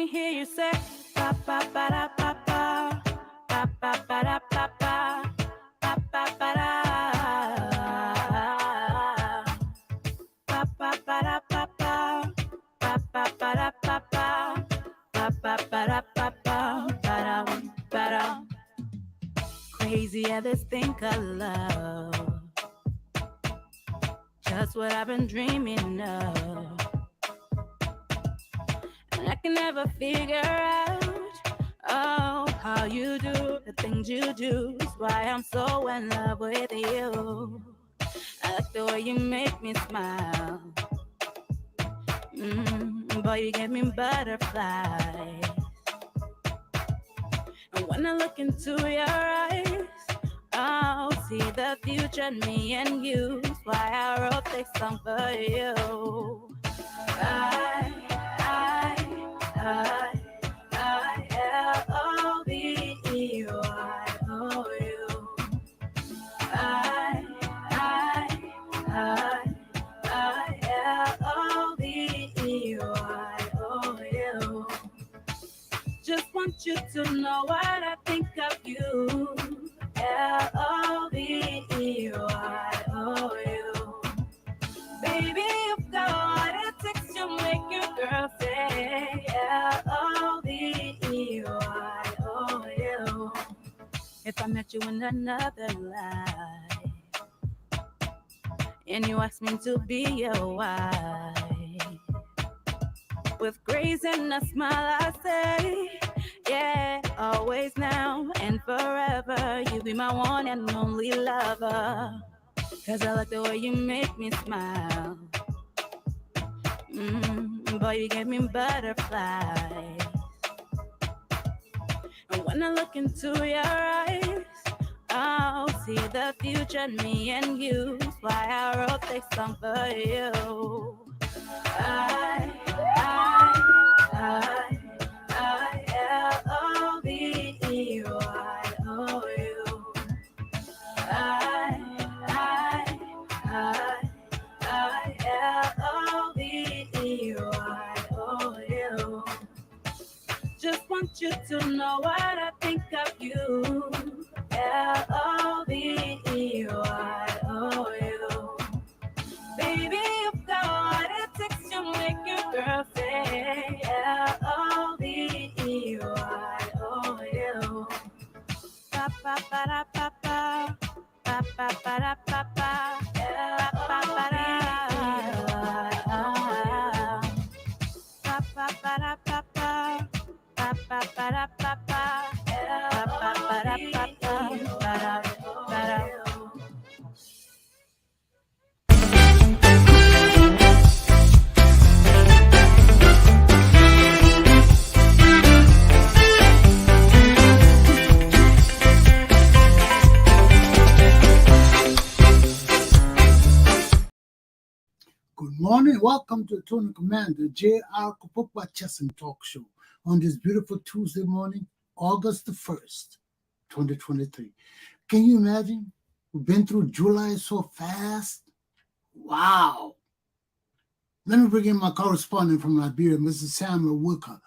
me hear you say ba ba ba da ba ba ba ba ba da ba ba ba ba ba da ba ba ba da ba ba ba ba ba da ba ba ba ba ba da ba ba ba da ba da. Crazy at this thing called love, just what I've been dreaming of. And I can never figure out, oh, how you do the things you do. Is why I'm so in love with you. I like the way you make me smile. Boy, you give me butterflies. And when I look into your eyes, I'll see the future in me and you. That's why I wrote this song for you. I-L-O-V-E-Y-O-U. I-L-O-V-E-Y-O-U. Just want you to know what I think of you. L-O-V-E-Y-O-U. Baby, you've got what it takes to make your girl say L-O-V-E-Y-O-U. If I met you in another life and you asked me to be your wife, with grace and a smile I say, yeah, always now and forever. You be my one and only lover. Cause I like the way you make me smile. Boy, you give me butterflies. And when I look into your eyes, I'll see the future in me and you. That's why I wrote this song for you. I-L-O-V-E-Y-O-U. I-L-O-V-E-Y-O-U. Just want you to know what I think of you. L-O-V-E-Y-O-U. Baby, you've got what it takes to make your girl say L-O-V-E-Y-O-U. Ba ba ba da ba ba ba ba ba da ba ba ba ba da ba ba ba da ba ba ba ba ba da ba ba ba ba da ba ba ba da ba da. Good morning. Welcome to Tony Commander J.R. Glapohkpa Chesson talk show on this beautiful Tuesday morning, August the 1st, 2023. Can you imagine? We've been through July so fast. Wow. Let me bring in my correspondent from Liberia, Mr. Samuel Wilker.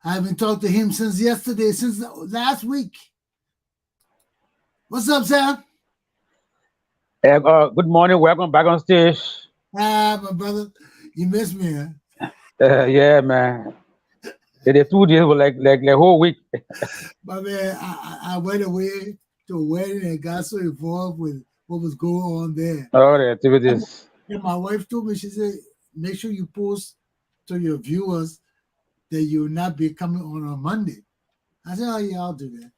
I haven't talked to him since yesterday, since last week. What's up, Sam? Good morning. Welcome back on stage. My brother, you missed me, huh? Yeah, man. The 2 days were like whole week. But man, I went away to a wedding and got so involved with what was going on there. All the activities. And my wife told me, she said, make sure you post to your viewers that you will not be coming on Monday. I said, oh yeah, I'll do that.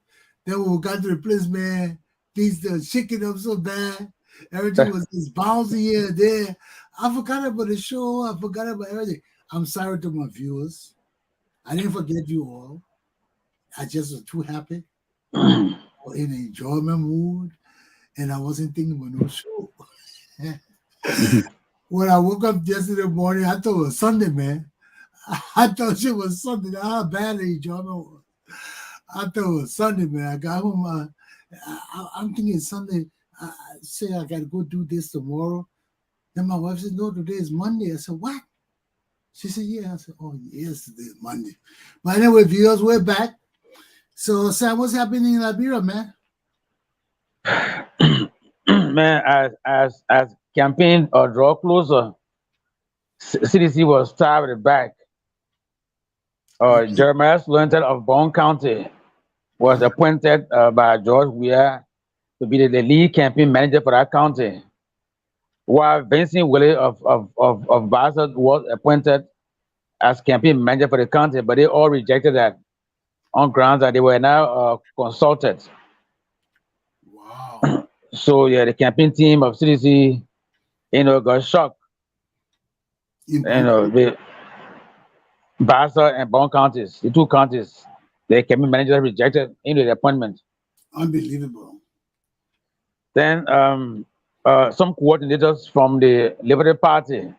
Then when we got to the place, man, things were shaking up so bad. Everything was just bouncy here and there. I forgot about the show. I forgot about everything. I'm sorry to my viewers. I didn't forget you all. I just was too happy or in an enjoyment mood, and I wasn't thinking about no show. When I woke up yesterday morning, I thought it was Sunday, man. I thought it was Sunday. That's how bad the enjoyment was. I thought it was Sunday, man. I got home. I'm thinking Sunday. I say I got to go do this tomorrow. Then my wife said, no, today is Monday. I said, what? She said, yeah. I said, oh, yesterday, Monday. But anyway, viewers, we're back. So, Sam, what's happening in Liberia, man? Man, as campaign draw closer, CDC was stabbed at the back. Okay. Jeremiah Slaughter of Bond County was appointed by George Weah to be the lead campaign manager for that county, while Vincent Willie of Bassett was appointed as campaign manager for the county, but they all rejected that on grounds that they were now consulted. Wow. So yeah, the campaign team of CDC, got shocked. In Bond The Bassett and Bond counties, the two counties, the campaign manager rejected the appointment. Unbelievable. Then some coordinators from the Liberty Party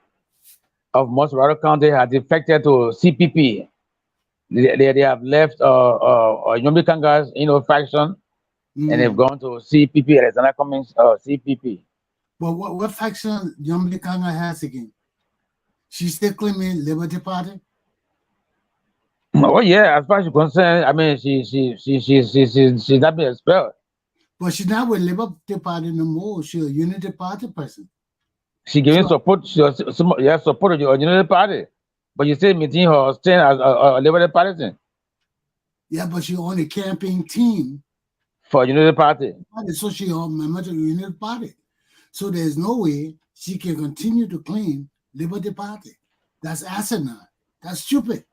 of Mosrado County had defected to CPP. They have left Yombi Kanga's faction, and they've gone to CPP, Alexander Cummings CPP. But what faction Yombi Kanga has again? She's still claiming Liberty Party? Oh yeah, as far as she's concerned, I mean she's not been expelled. But she's not with Liberty Party no more. She's a Unity Party person. She giving support. She support the Unity Party, but you still meeting her staying as a Liberty Party Yeah, but she on the campaign team for Unity Party. So she a member of the Unity Party. So there's no way she can continue to claim Liberty Party. That's asinine. That's stupid.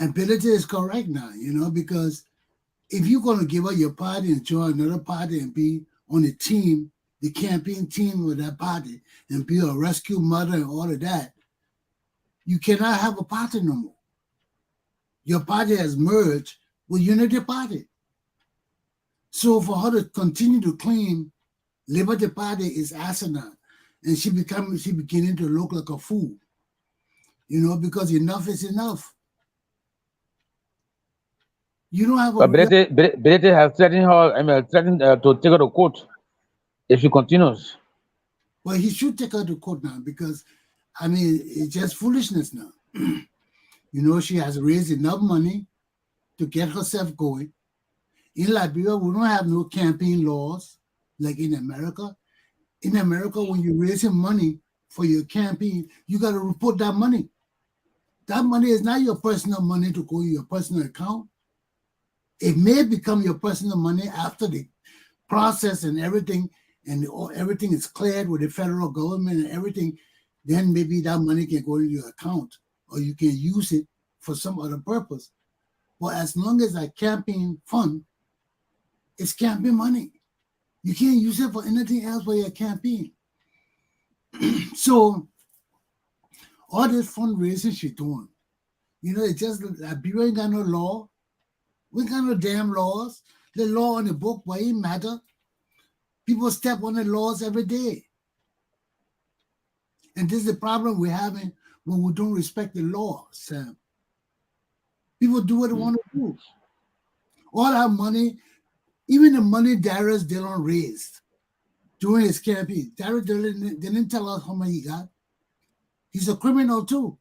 And Ability is correct now, because if you're going to give up your party and join another party and be on the team, the campaign team with that party, and be a rescue mother and all of that, you cannot have a party no more. Your party has merged with Unity Party. So for her to continue to claim Liberty Party is asinine, and she beginning to look like a fool, because enough is enough. You don't have a. But Belete has threatened her. I mean, threatened to take her to court if she continues. Well, he should take her to court now because, it's just foolishness now. She has raised enough money to get herself going. In Liberia, we don't have no campaign laws like in America. In America, when you're raising money for your campaign, you got to report that money. That money is not your personal money to go in your personal account. It may become your personal money after the process and everything, and everything is cleared with the federal government and everything. Then maybe that money can go to your account, or you can use it for some other purpose. But as long as that campaign fund, it's campaign money. You can't use it for anything else but your campaign. So all this fundraising she's doing, it's just Liberia ain't got no law. We got no damn laws. The law on the book, why it matter? People step on the laws every day. And this is the problem we're having when we don't respect the law, Sam. People do what they want to do. All our money, even the money Darius Dillon raised during his campaign, Darius Dillon didn't tell us how much he got. He's a criminal too.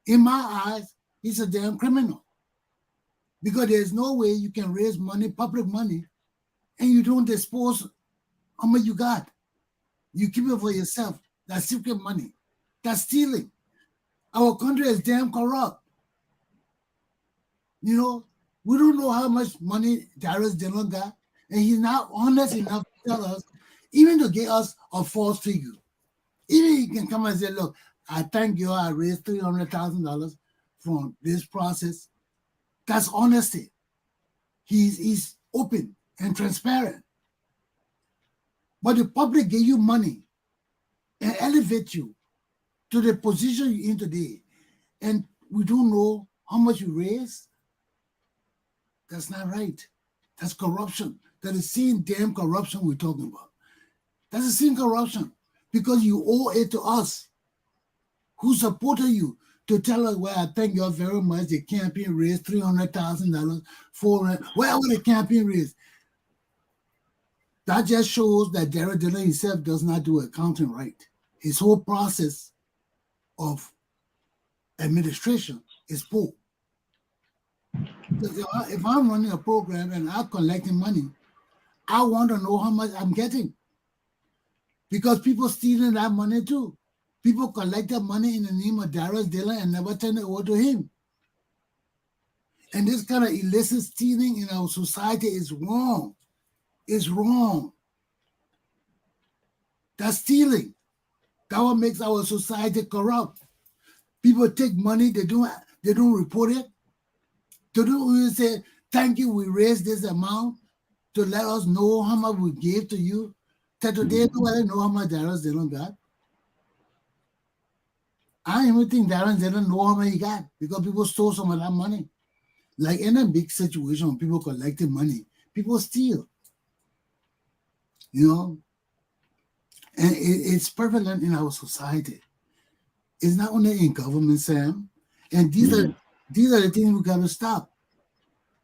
In my eyes, he's a damn criminal. Because there's no way you can raise money, public money, and you don't dispose how much you got. You keep it for yourself. That's secret money. That's stealing. Our country is damn corrupt. We don't know how much money Darius Dillon got, and he's not honest enough to tell us, even to get us a false figure. Even he can come and say, look, I thank you, I raised $300,000 from this process. That's honesty. He's open and transparent. But the public gave you money and elevate you to the position you're in today, and we don't know how much you raised. That's not right. That's corruption. That is same damn corruption we're talking about. That's the same corruption because you owe it to us who supported you to tell us, well, I thank you very much. The campaign raised $300,000, $400,000, whatever the campaign raised. That just shows that Darius Dillon himself does not do accounting right. His whole process of administration is poor. Because if I'm running a program and I'm collecting money, I want to know how much I'm getting. Because people stealing that money too. People collect that money in the name of Darius Dillon and never turn it over to him. And this kind of illicit stealing in our society is wrong. It's wrong. That's stealing. That what makes our society corrupt. People take money, they don't report it. They don't even say, thank you, we raised this amount to let us know how much we gave to you. That today nobody know how much Darius Dillon got. I don't even think Darius Dillon know how much he got because people stole some of that money. Like in a big situation when people collecting money, people steal. You know? And it's prevalent in our society. It's not only in government, Sam. And these are the things we gotta stop.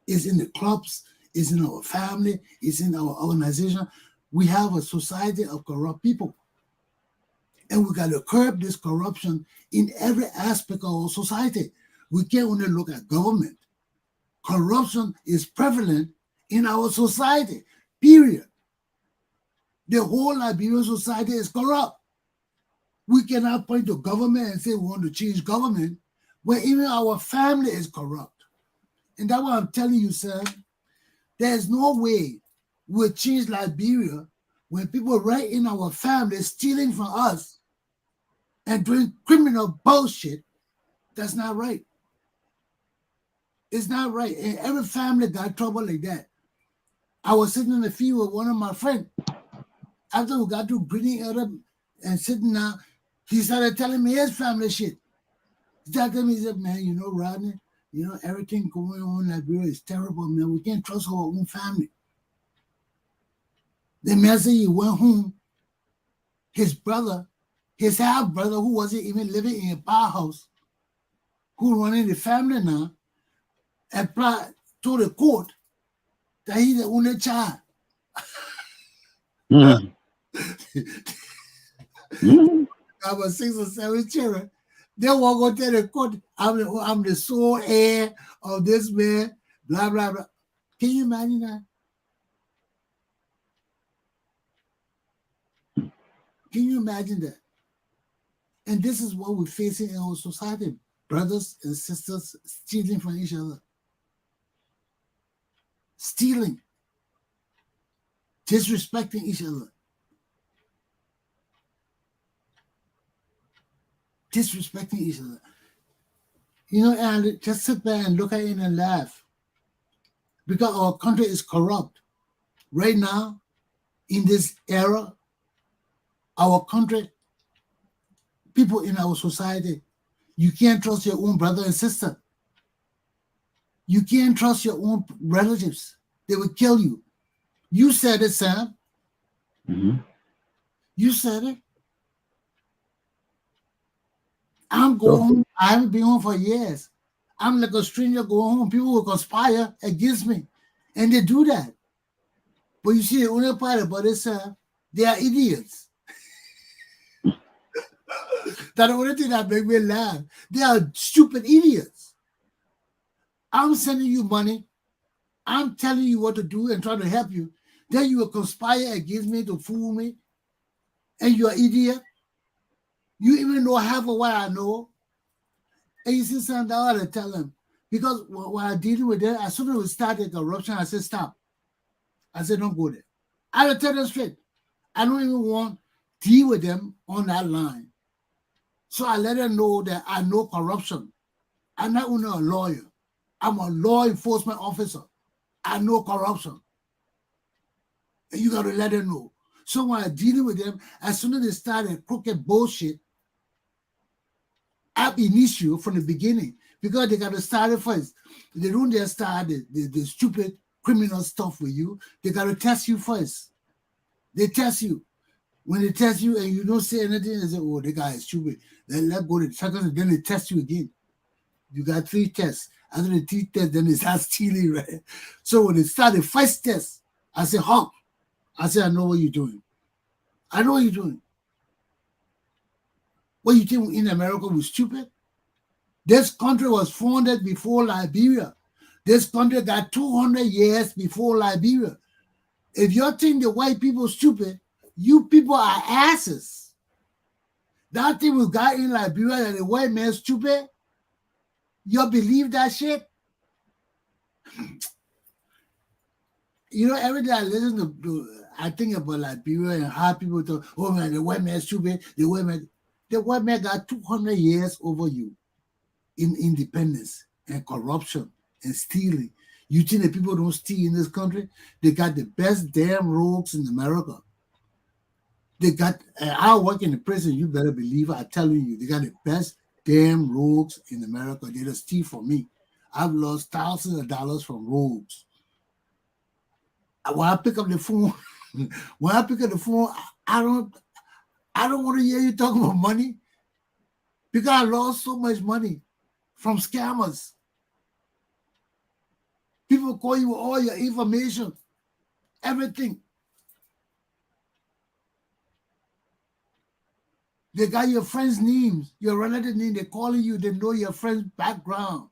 It's in the clubs, it's in our family, it's in our organization. We have a society of corrupt people. And we gotta curb this corruption in every aspect of our society. We can't only look at government. Corruption is prevalent in our society, period. The whole Liberian society is corrupt. We cannot point to government and say we want to change government when even our family is corrupt. And that's what I'm telling you, sir. There's no way we'll change Liberia when people right in our family stealing from us and doing criminal bullshit. That's not right. It's not right. And every family got trouble like that. I was sitting in the field with one of my friends. After we got to greeting other and sitting down, he started telling me his family shit. He started telling me, he said, man, you know, Rodney, you know, everything going on in Liberia is terrible, man. We can't trust our own family. The man said he went home. His brother, his half brother, who wasn't even living in a powerhouse, who running the family now, applied to the court that he's the only child. I was 6 or 7 children. They won't go tell the court, I'm the sole heir of this man, blah, blah, blah. Can you imagine that? Can you imagine that? And this is what we're facing in our society. Brothers and sisters stealing from each other. Stealing. Disrespecting each other. Disrespecting each other. You know, and just sit there and look at it and laugh. Because our country is corrupt. Right now, in this era, our country, people in our society, you can't trust your own brother and sister. You can't trust your own relatives. They will kill you. You said it, Sam. You said it. I'm going home. I haven't been home for years. I'm like a stranger going home. People will conspire against me. And they do that. But you see, the only part about it, Sam, they are idiots. That's the only thing that makes me laugh. They are stupid idiots. I'm sending you money. I'm telling you what to do and trying to help you. Then you will conspire against me to fool me. And you're an idiot. You even know half of what I know. And you see something I ought to tell them. Because when I deal with them, as soon as we start the corruption, I said, stop. I said, don't go there. I had to tell them straight. I don't even want to deal with them on that line. So I let them know that I know corruption. I'm not only a lawyer. I'm a law enforcement officer. I know corruption. And you got to let them know. So when I'm dealing with them, as soon as they start a crooked bullshit, I initiate from the beginning because they got to start it first. They don't just start the stupid criminal stuff with you. They got to test you first. They test you. When they test you and you don't say anything, they say, oh, the guy is stupid. Then let go to the second, then they test you again. You got 3 tests. After the 3 tests, then they start stealing, right? So when they start the first test, I say, Hawk. I say, I know what you're doing. I know what you're doing. What you think in America we're stupid? This country was founded before Liberia. This country got 200 years before Liberia. If you think the white people stupid, you people are asses. That thing we got in Liberia that the white man stupid, you believe that shit? You know, every day I listen to I think about Liberia and how people talk, oh man, the white man stupid, the white man got 200 years over you in independence and corruption and stealing. You think that people don't steal in this country? They got the best damn rogues in America. They got, I work in the prison, you better believe it, I'm telling you, they got the best damn rogues in America. They just steal from me. I've lost thousands of dollars from rogues. When I pick up the phone, I don't want to hear you talking about money because I lost so much money from scammers. People call you with all your information, everything. They got your friends' names, your relative name. They're calling you. They know your friend's background.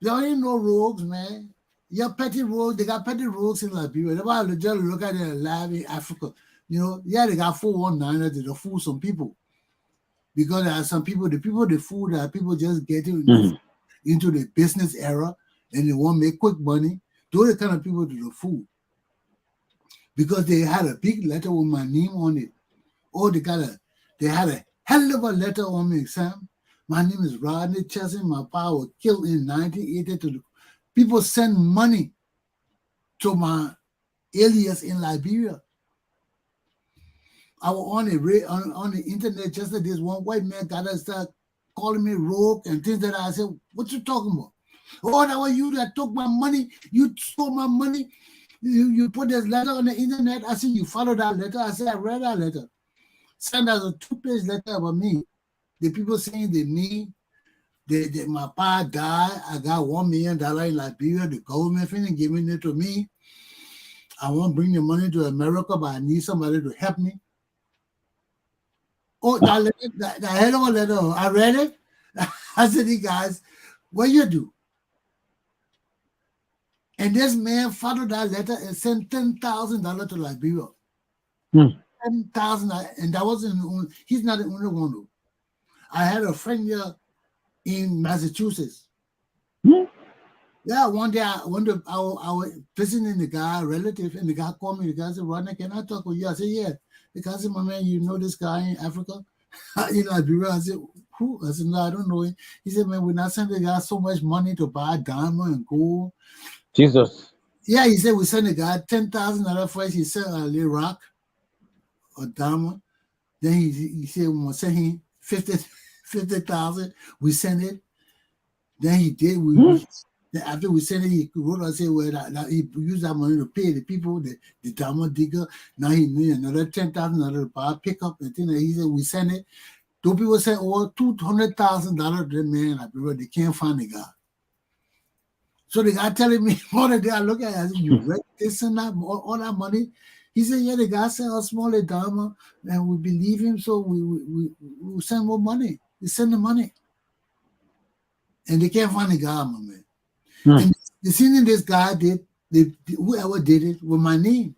There ain't no rogues, man. Your petty rogues, they got petty rogues in Liberia. That's why I just look at their live in Africa. You know, yeah, they got 419ers. They fool some people. Because there are some people, the people they fool, there are people just getting into the business era and they want to make quick money. Those are the kind of people that the fool. Because they had a big letter with my name on it. Oh, they had a hell of a letter on me, Sam. My name is Rodney Chesson. My father was killed in 1982. People send money to my alias in Liberia. I was on the internet just like this one white man got to start calling me rogue and things like that. I said, what you talking about? Oh, that was you that took my money. You stole my money. You put this letter on the internet. I said, you followed that letter. I said, I read that letter. Send us a 2-page letter about me. The people saying that me, my pa died. I got $1 million in Liberia. The government finna giving it to me. I won't bring the money to America, but I need somebody to help me. Oh, that hell of a letter. I read it. I said, hey guys, what you do? And this man followed that letter and sent $10,000 to Liberia. $10,000, and that wasn't only, he's not the only one though. I had a friend here in Massachusetts. Yeah, one day I was visiting the guy, a relative, and the guy called me. The guy said, Rodney, can I talk with you? I said, yeah. The guy said, my man, you know this guy in Africa? In Liberia? I said, who? I said, no, I don't know him. He said, man, we're not sending the guy so much money to buy diamond and gold. Jesus. Yeah, he said, we sent the guy $10,000 first. He sent a little rock or diamond. Then he said, we want to send him 50,000. We sent it. Then he did. Then after we sent it, he wrote and said, well, he used that money to pay the people, the diamond digger. Now he need another $10,000 to buy a pickup. And thing. He said, we sent it. Those people sent over $200,000 to the man. Like, they can't find the guy. So the guy telling me, all the day I look at it, I said, you read this and that, all that money? He said, yeah, the guy sent a smaller diamond and we believe him, so we send more money. We send the money. And they can't find the guy, my man. And the thing this guy did, whoever did it with my name.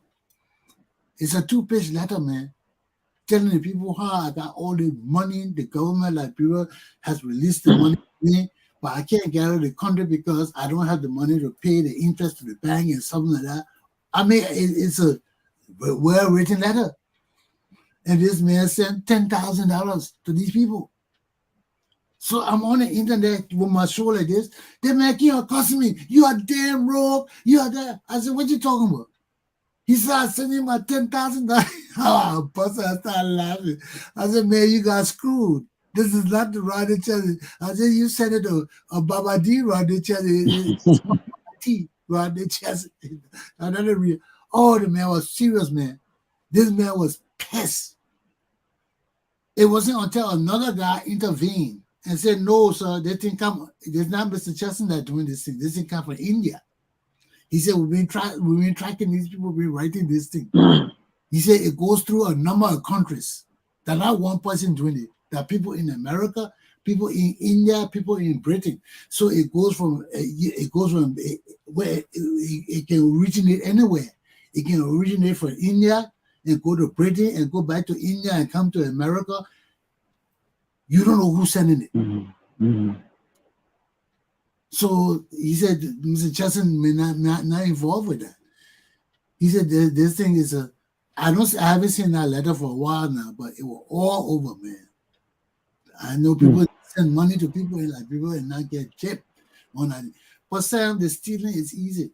It's a 2-page letter, man, telling the people how I got all the money. The government, like people, has released the money to me, but I can't get out of the country because I don't have the money to pay the interest to the bank and something like that. I mean, it's a well-written letter. And this man sent $10,000 to these people. So I'm on the internet with my show like this. They make you accusing me. You are damn rogue. You are that. I said, what you talking about? He started sending my $10,000. Oh, Buster, I started laughing. I said, man, you got screwed. This is not the Rodney Chesson. I said, you sent it to a Baba D Rodney Chesson. It's T Rodney Chesson. Oh, the man was serious, man. This man was pissed. It wasn't until another guy intervened and said, no, sir, they didn't come. There's not Mr. Chesson that doing this thing. This thing come from India. He said, we've been tracking these people, we've been writing this thing. He said it goes through a number of countries. That not one person doing it. There are people in America, people in India, people in Britain. So it goes from where it can originate anywhere. It can originate from India and go to Britain and go back to India and come to America. You don't know who's sending it. So he said, Mr. Chesson may not involved with that. He said this thing is I haven't seen that letter for a while now, but it was all over, man. I know people send money to people in Liberia and not get chipped on that. But Sam, the stealing is easy.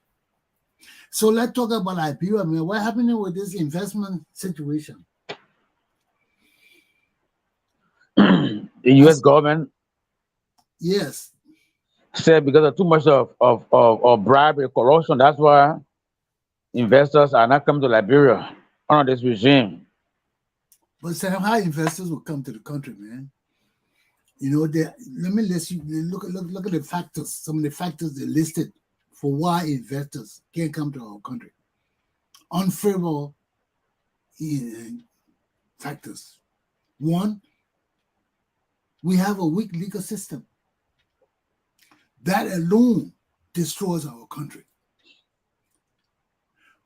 So let's talk about Liberia, man. What happened with this investment situation? The U.S. government, yes, said because of too much of bribery, corruption, that's why investors are not coming to Liberia under this regime. But Sam, how investors will come to the country, man? You know, let me let you look at the factors. Some of the factors they listed for why investors can't come to our country. Unfavorable factors. One, we have a weak legal system. That alone destroys our country.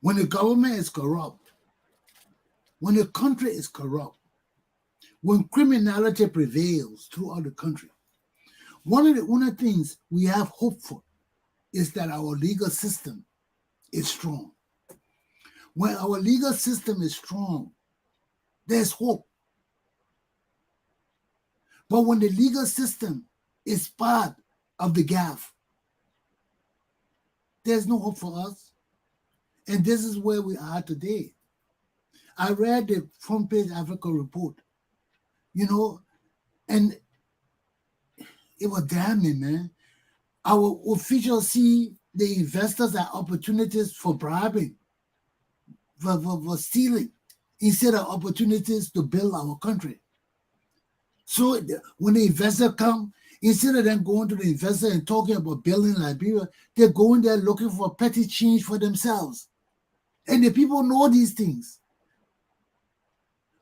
When the government is corrupt, when the country is corrupt, when criminality prevails throughout the country, one of the things we have hope for is that our legal system is strong. When our legal system is strong, there's hope. But when the legal system is part of the gaff, there's no hope for us. And this is where we are today. I read the Front Page Africa report, you know, and it was damning, man. Our officials see the investors as opportunities for bribing, for stealing, instead of opportunities to build our country. So when the investor come, instead of them going to the investor and talking about building Liberia, they're going there looking for petty change for themselves. And the people know these things.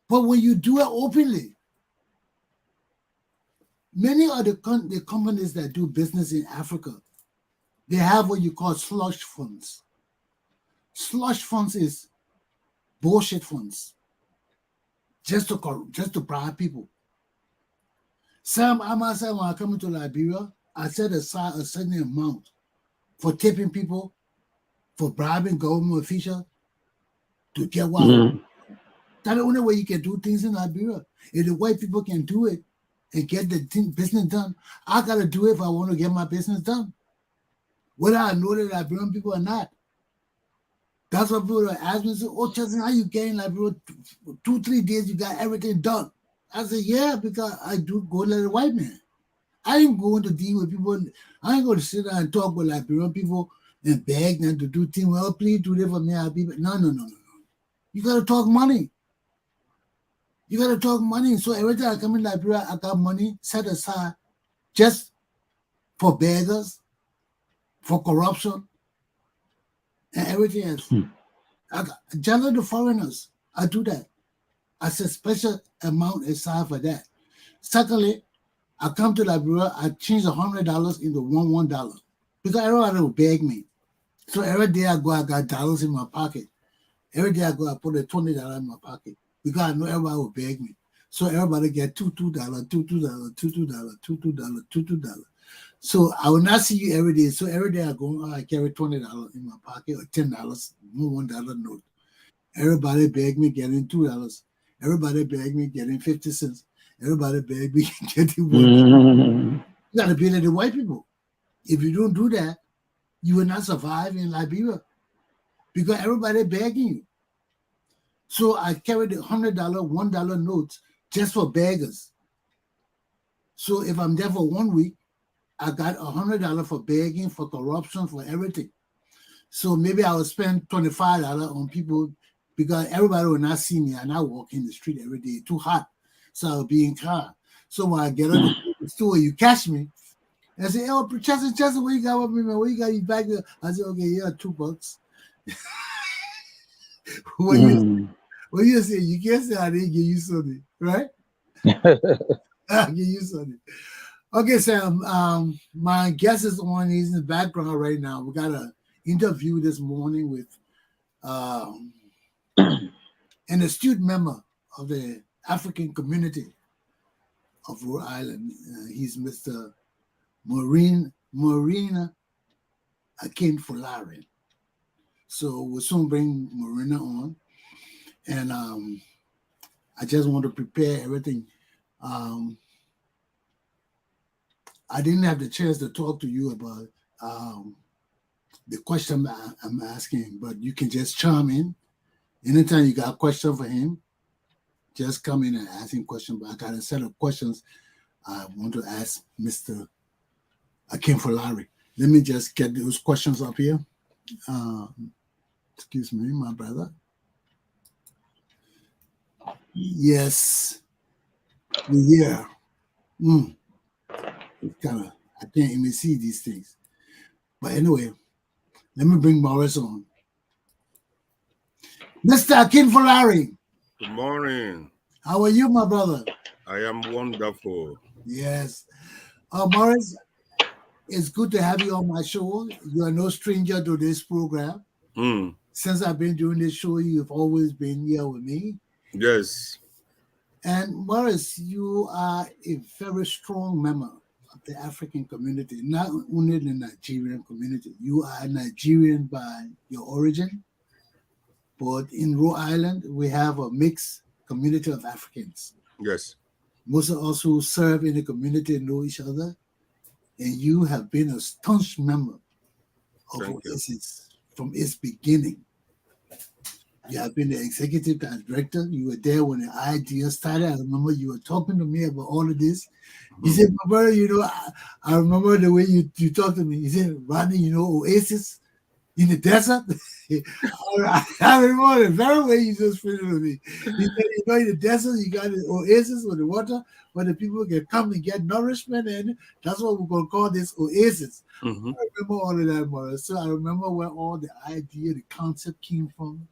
But when you do it openly, many of the companies that do business in Africa, they have what you call slush funds. Slush funds is bullshit funds, just to bribe people. Sam, I myself, when I come into Liberia, I set aside a certain amount for tipping people, for bribing government officials to get what. That's the only way you can do things in Liberia. If the white people can do it and get the business done, I got to do it if I want to get my business done. Whether I know the Liberian people or not. That's what people ask me, oh, Chesson, how you getting Liberia? 2-3 days, you got everything done. I said, yeah, because I do go like a white man. I ain't going to deal with people. I ain't going to sit down and talk with Liberian people and beg them to do things. Well, please do this for me. I'll be. No. You got to talk money. You got to talk money. So every time I come in Liberia, I got money set aside just for beggars, for corruption, and everything else. Generally, the foreigners, I do that. I set special amount aside for that. Secondly, I come to Liberia, I change $100 into $1 because everybody will beg me. So every day I go, I got dollars in my pocket. Every day I go, I put a $20 in my pocket because I know everybody will beg me. So everybody get $2. So I will not see you every day. So every day I go, I carry $20 in my pocket or $10, $1 note. Everybody beg me getting $2. Everybody beg me getting 50 cents. Everybody beg me getting $1. You got to be like the white people. If you don't do that, you will not survive in Liberia because everybody begging you. So I carried the $100, $1 notes just for beggars. So if I'm there for 1 week, I got $100 for begging, for corruption, for everything. So maybe I will spend $25 on people because everybody will not see me and I walk in the street every day. Too hot. So I'll be in car. So when I get out of the store, you catch me. And I say, oh, Chesson, what you got with me, man? What you got you back there? I say, okay, yeah, $2. What you say? You can't say I didn't give you something, right? I'll give you something. Okay, Sam. My guest is on. He's in the background right now. We got a interview this morning with um, an astute member of the African community of Rhode Island. He's Mr. Muraina Akinfolarin. So we'll soon bring Muraina on, and I just want to prepare everything. Um, I didn't have the chance to talk to you about um, the question I'm asking, but you can just chime in. Anytime you got a question for him, just come in and ask him questions. But I got a set of questions I want to ask Mr. Akinfolarin. Let me just get those questions up here. Uh, excuse me, my brother. Yes, yeah. Mm, kind of, I can't even see these things. But anyway, let me bring Morris on. Mr. Akinfolarin, Good morning. how are you, my brother? I am wonderful. Yes. Morris, it's good to have you on my show. You are no stranger to this program. Hmm. Since I've been doing this show, you've always been here with me. Yes. And Morris, you are a very strong member of the African community, not only the Nigerian community. You are Nigerian by your origin, but in Rhode Island, we have a mixed community of Africans. Yes. Most of us who serve in the community know each other, and you have been a staunch member of Thank you. Oasis from its beginning. You have been the executive director. You were there when the idea started. I remember you were talking to me about all of this. You said, my brother, I remember the way you talked to me. You said, Rodney, Oasis in the desert? I remember the very way you just finished with me. You said, in the desert, you got the Oasis with the water where the people can come and get nourishment, and that's what we're going to call this Oasis. Mm-hmm. I remember all of that, brother. So I remember where all the idea, the concept came from.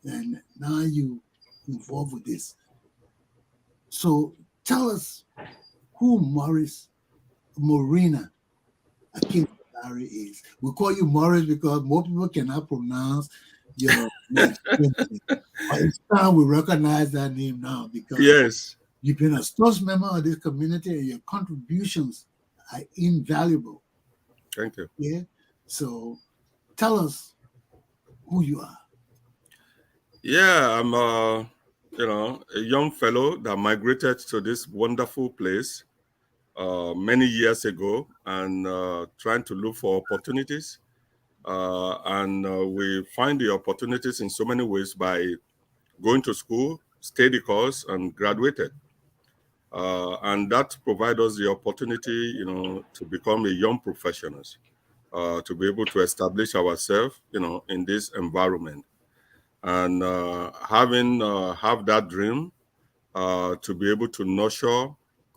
And now you involved with this. So tell us who Muraina Akinfolarin is. We call you Morris because more people cannot pronounce your name. But it's time we recognize that name now because Yes. you've been a staunch member of this community and your contributions are invaluable. Thank you. Yeah. So tell us who you are. Yeah, I'm a young fellow that migrated to this wonderful place many years ago and trying to look for opportunities. And we find the opportunities in so many ways by going to school, stayed the course, and graduated. And that provides us the opportunity, to become a young professionals, to be able to establish ourselves, in this environment, and have that dream to be able to nurture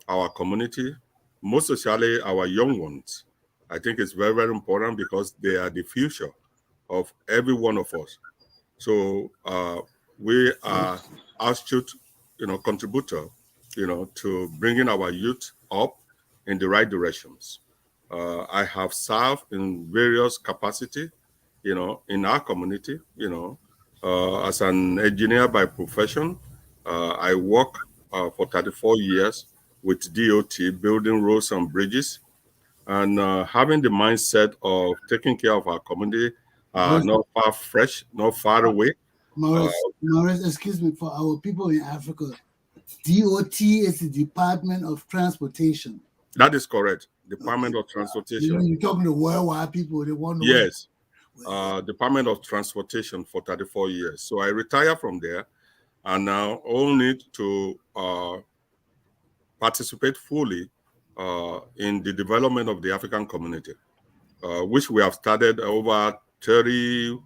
our community, most especially our young ones. I think it's very, very important because they are the future of every one of us. So we are astute, contributor, to bringing our youth up in the right directions. I have served in various capacity, in our community, as an engineer by profession. I work for 34 years with DOT, building roads and bridges, and having the mindset of taking care of our community, Morris, not far fresh, not far away. Morris, excuse me, for our people in Africa, DOT is the Department of Transportation. That is correct. Department Okay. of Transportation. You're talking to worldwide people, they want to Yes. Department of Transportation for 34 years. So I retire from there and now all need to participate fully in the development of the African community, which we have started over 30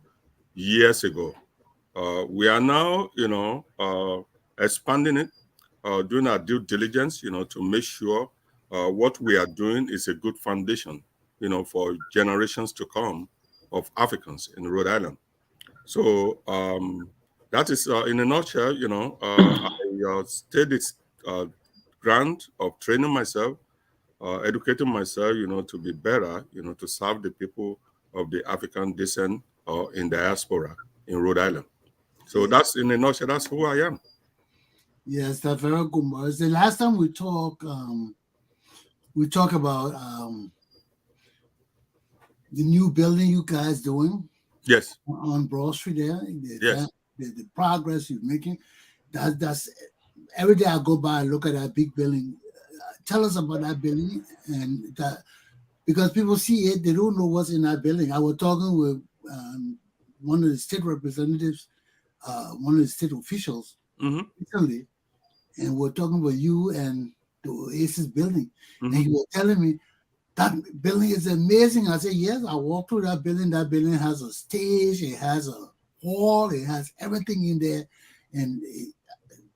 years ago. We are now, expanding it, doing our due diligence, to make sure what we are doing is a good foundation, for generations to come of Africans in Rhode Island. So that is, in a nutshell, I stayed uh, grant of training myself, educating myself, to be better, to serve the people of the African descent or in diaspora in Rhode Island. So that's in a nutshell, that's who I am. Yes, that's very good, Morris. The last time we talked about the new building you guys doing. Yes. On Broad Street there. Yes. The progress you're making. That's every day I go by and look at that big building. Tell us about that building, and that because people see it, they don't know what's in that building. I was talking with one of the state representatives, one of the state officials recently, and we're talking about you and the Oasis building, and he was telling me that building is amazing. I said, yes, I walked through that building. That building has a stage, it has a hall, it has everything in there, and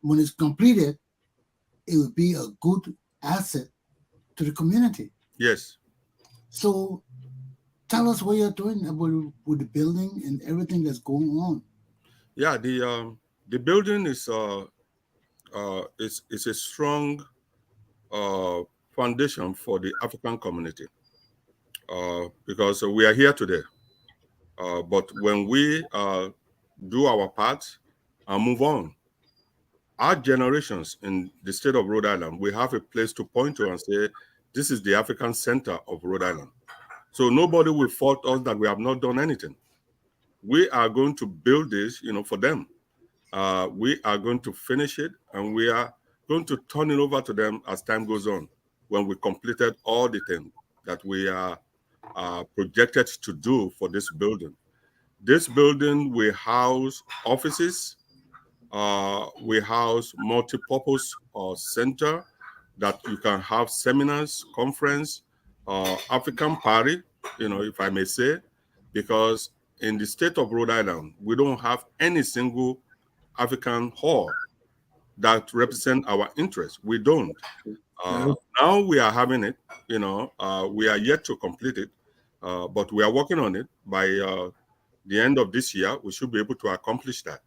when it's completed, it will be a good asset to the community. Yes. So tell us what you're doing with the building and everything that's going on. Yeah, the building is a strong foundation for the African community because we are here today. But when we do our part and move on, our generations in the state of Rhode Island, we have a place to point to and say, this is the African center of Rhode Island. So nobody will fault us that we have not done anything. We are going to build this, for them. We are going to finish it, and we are going to turn it over to them as time goes on, when we completed all the things that we are projected to do for this building. This building will house offices, we house multi-purpose center that you can have seminars, conference, African party, if I may say, because in the state of Rhode Island, we don't have any single African hall that represent our interests. We don't. Now we are having it, we are yet to complete it, but we are working on it. By the end of this year, we should be able to accomplish that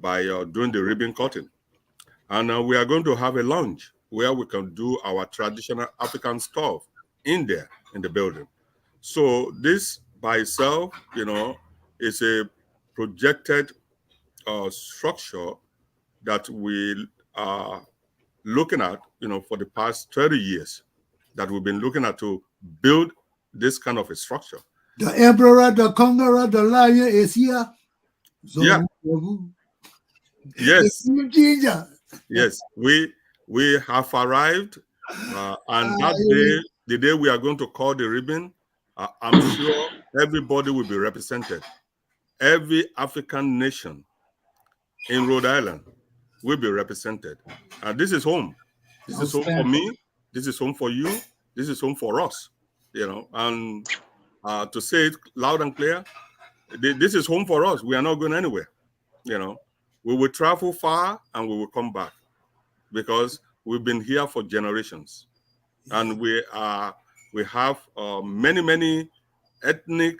by doing the ribbon cutting. And we are going to have a lounge where we can do our traditional African stuff in there, in the building. So this by itself, is a projected structure that we are looking at, for the past 30 years, that we've been looking at to build this kind of a structure. The emperor, the conqueror, the lion is here. So yeah. Yes. Yes. We have arrived, and that day, the day we are going to call the ribbon, I'm sure everybody will be represented. Every African nation in Rhode Island will be represented. And this is home. This is home for me. This is home for you. This is home for us. And to say it loud and clear, this is home for us. We are not going anywhere. We will travel far and we will come back because we've been here for generations. And we have many ethnic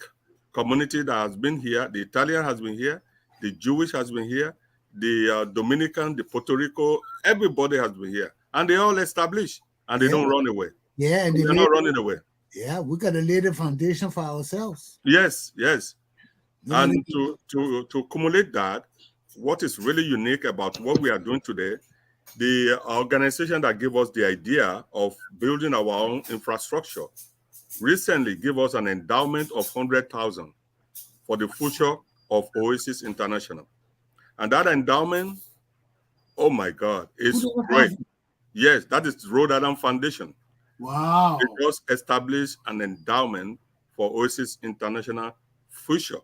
community that has been here. The Italian has been here. The Jewish has been here. The Dominican, the Puerto Rico, everybody has been here. And they all established and they don't run away. Yeah, and they're not running away. Yeah, we got to lay the foundation for ourselves. Yes. And to accumulate that, what is really unique about what we are doing today, the organization that gave us the idea of building our own infrastructure recently gave us an endowment of $100,000 for the future of Oasis International. And that endowment, oh my God, is great. Yes, that is Rhode Island Foundation. Wow. It just established an endowment for Oasis International future.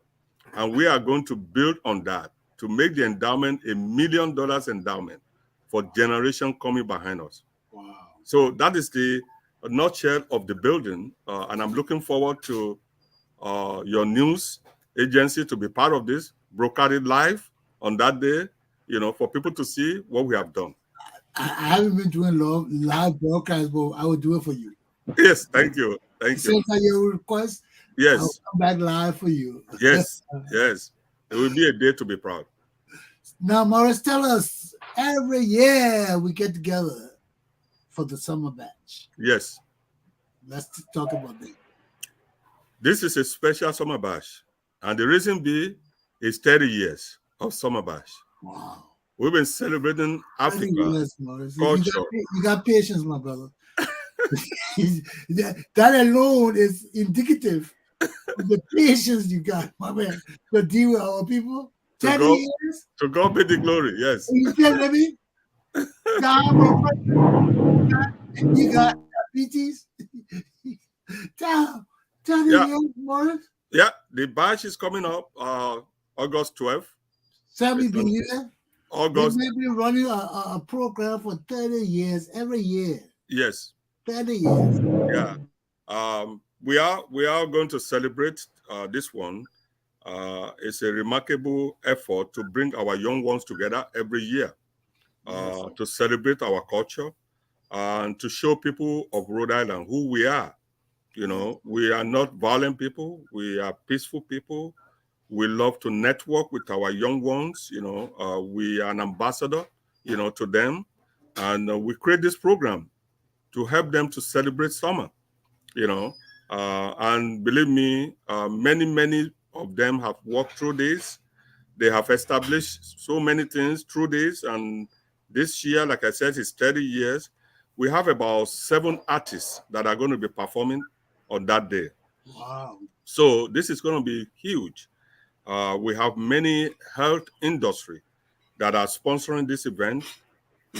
And we are going to build on that to make the endowment $1 million endowment for generation coming behind us. Wow. So that is the nutshell of the building. And I'm looking forward to your news agency to be part of this, broadcast it live on that day, for people to see what we have done. I haven't been doing live broadcasts, but I will do it for you. Yes, thank you. Since your request, yes, I'll come back live for you. Yes. It will be a day to be proud. Now, Morris, tell us, every year we get together for the summer batch. Yes. Let's talk about that. This is a special summer bash. And the reason be is 30 years of summer bash. Wow. We've been celebrating 30 Africa years, Morris. culture. You got patience, my brother. That alone is indicative of the patience you got, my man, to deal with our people. 30 years? To God be the glory, yes. You telling me? You got diabetes? Damn. 30 years, Morris? Yeah, the bash is coming up August 12th. Sammy been here. August. They've been running a program for 30 years, every year. Yes. 30 years. Yeah. We are going to celebrate this one. It's a remarkable effort to bring our young ones together every year to celebrate our culture and to show people of Rhode Island who we are. You know, we are not violent people. We are peaceful people. We love to network with our young ones. You know, we are an ambassador, you know, to them. And we create this program to help them to celebrate summer, you know. And believe me, many of them have walked through this. They have established so many things through this. And this year, like I said, it's 30 years. We have about 7 artists that are going to be performing on that day. Wow. So this is going to be huge. We have many health industry that are sponsoring this event.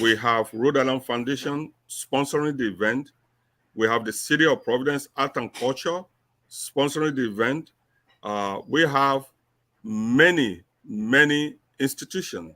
We have Rhode Island Foundation sponsoring the event. We have the City of Providence Art and Culture sponsoring the event. We have many institutions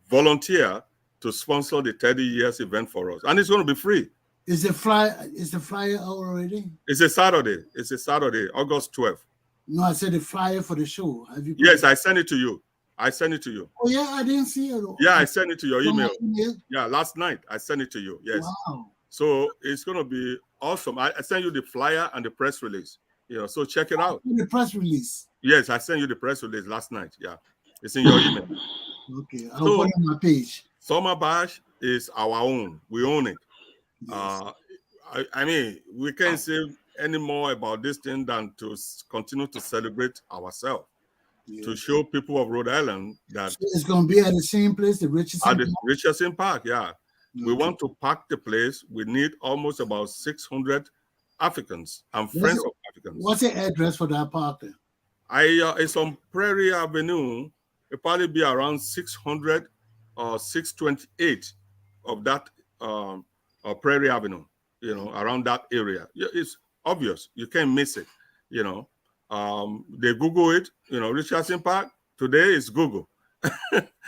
volunteer to sponsor the 30 years event for us. And it's going to be free. Is the flyer out already? It's a Saturday. It's a Saturday, August 12th. No, I said the flyer for the show. Have you? Yes, I sent it to you. I sent it to you. Oh yeah, I didn't see it. Yeah, I sent it to your email. email. Yeah, last night I sent it to you. Yes. Wow. So it's going to be awesome. I sent you the flyer and the press release. You know, so check it out. The press release. Yes, I sent you the press release last night. Yeah, it's in your email. Okay, I'll put it on my page. Summer Bash is our own. We own it. Yes. I mean, we can't say any more about this thing than to continue to celebrate ourselves, to show people of Rhode Island that so it's going to be at the same place, the Richardson at the Park? Richardson Park. Yeah, we want to pack the place. We need almost about 600 Africans and friends of Africans. What's the address for that park then? It's on Prairie Avenue. It'll probably be around 600 or 628 of that Prairie Avenue, you know, around that area. It's obvious. You can't miss it, you know. They Google it, you know, Richardson Park. Today is Google.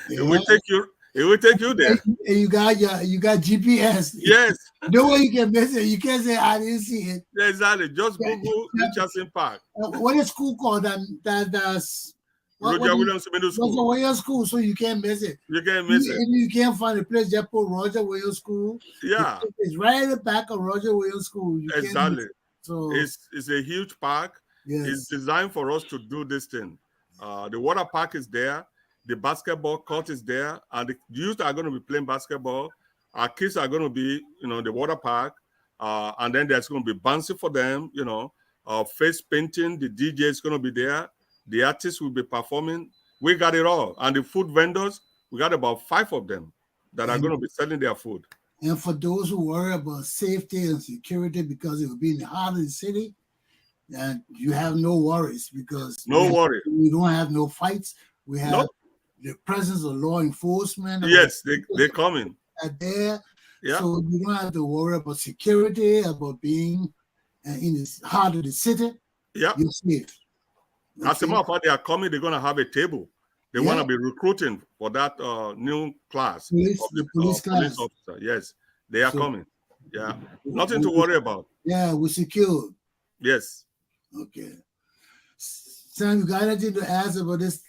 It will take you there. And you got GPS. Yes. No way you can miss it. You can't say I didn't see it. Yeah, exactly. Just Google Richardson Park. What is school called? That's Roger Williams Middle School. Roger Williams School, so you can't miss it. You can't miss it. If you can't find a place, just put Roger Williams School. Yeah. It's right at the back of Roger Williams School. You exactly. So it's a huge park. Yes. It's designed for us to do this thing. The water park is there. The basketball court is there. And the youth are going to be playing basketball. Our kids are going to be, you know, the water park. And then there's going to be bouncing for them, you know, face painting. The DJ is going to be there. The artists will be performing. We got it all. And the food vendors, we got about 5 of them that are going to be selling their food. And for those who worry about safety and security because it will be in the heart of the city, and you have no worries because we don't have no fights. We have the presence of law enforcement. Yes, they're coming. There. Yeah. So you don't have to worry about security, about being in the heart of the city. Yeah. You're safe. Okay. As a matter of fact, they are coming. They're going to have a table. They want to be recruiting for that new class. The police class. Police officer. Yes, they are coming. Yeah. Nothing to worry about. Yeah, we're secured. Yes. Okay. Sam, you got anything to ask about this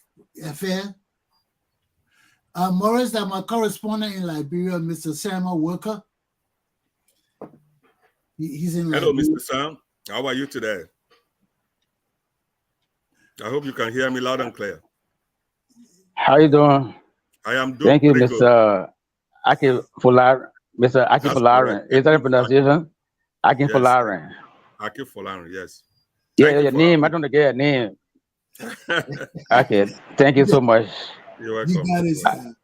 affair? Morris, that my correspondent in Liberia, Mr. Samuel Walker. He's in Hello, Liberia. Mr. Sam. How are you today? I hope you can hear me loud and clear. How you doing? I am doing Thank you, pretty Mr. Akinfolarin. Mr. That's correct. Akinfolarin. Is that a pronunciation? Yes, Akinfolarin. Akinfolarin. Yes. Yeah, Thank you your for name. I don't get your name. having. Okay. Thank you so much. You're You welcome. got it, sir.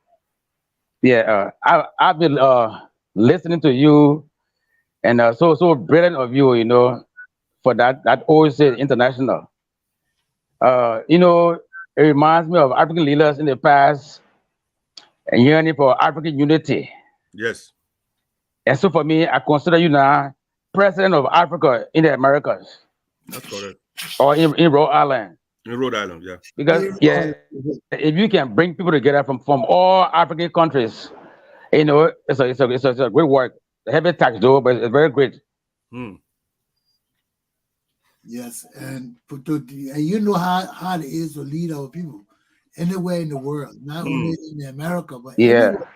Yeah, I've been listening to you, and so brilliant of you, for that Oasis International. You know, it reminds me of African leaders in the past and yearning for African unity. Yes, And so for me, I consider you now president of Africa in the Americas that's correct. or in Rhode Island. In Rhode Island, yeah. Because yeah, if you can bring people together from all African countries, it's a great work. Heavy tax though, but it's very great. Hmm. Yes, and you know how it is to lead our people anywhere in the world, not only in America but Yeah, anywhere.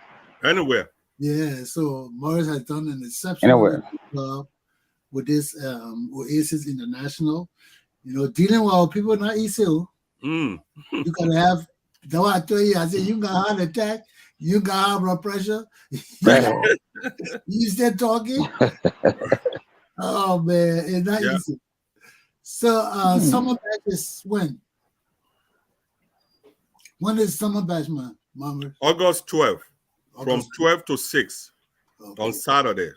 Anywhere. Yeah, so Morris has done an exceptional anywhere. job with this Oasis International. Dealing with our people not easy. Hmm. You gotta have. That's why I tell you, I said you got heart attack, you got high blood pressure. You still talking? Oh man, it's not Yeah. easy. So summer batch is when? When is summer batch, Mama? August 12th, from August. 12 to 6 Okay. on Saturday.